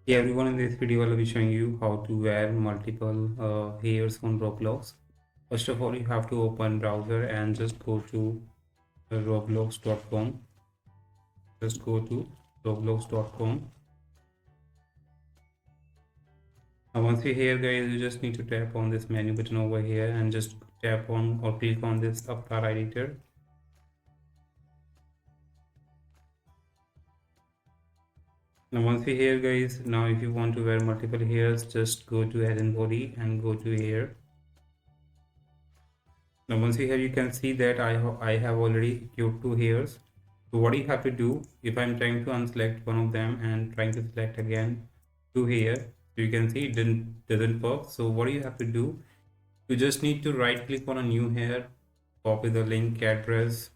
Hey everyone, in this video I'll be showing you how to wear multiple hairs on Roblox. First of all, you have to open browser and just go to roblox.com. Just go to roblox.com. Now once you're here guys, you just need to tap on this menu button over here and just tap on or click on this avatar editor. Now once you're here guys, now if you want to wear multiple hairs, just go to head and body and go to hair. Now once you here, you can see that I have already queued two hairs. So what you have to do, if I'm trying to unselect one of them and trying to select again two here, so you can see it doesn't work. So what you have to do, you just need to right click on a new hair, copy the link address,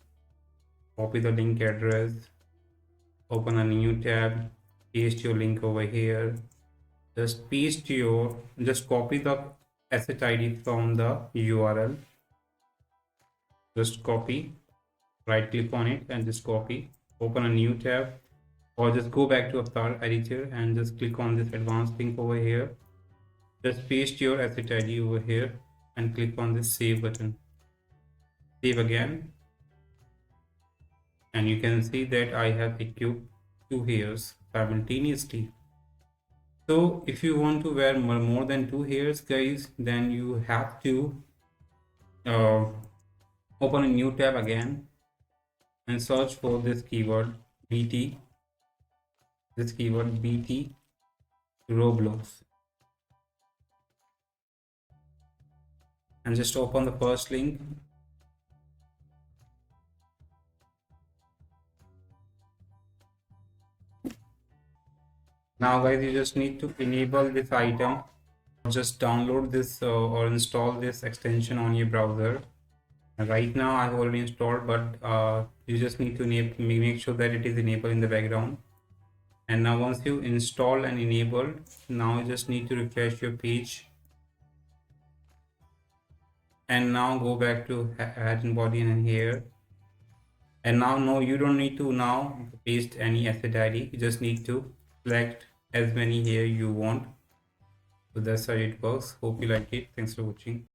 open a new tab, paste your link over here, just copy the asset ID from the URL, just copy, right click on it and just copy, open a new tab, or just go back to avatar editor and just click on this advanced link over here, just paste your asset ID over here and click on this save button, save again, and you can see that I have equipped two hairs simultaneously. So if you want to wear more than two hairs guys, then you have to open a new tab again and search for this keyword BT Roblox, and just open the first link. Now guys, you just need to enable this item, just download this or install this extension on your browser. And right now I've already installed, but you just need to make sure that it is enabled in the background. And now once you install and enabled, now you just need to refresh your page and now go back to head and body and hair. And now no, you don't need to now paste any asset ID, you just need to select as many hair you want. So that's how it works. Hope you like it. Thanks for watching.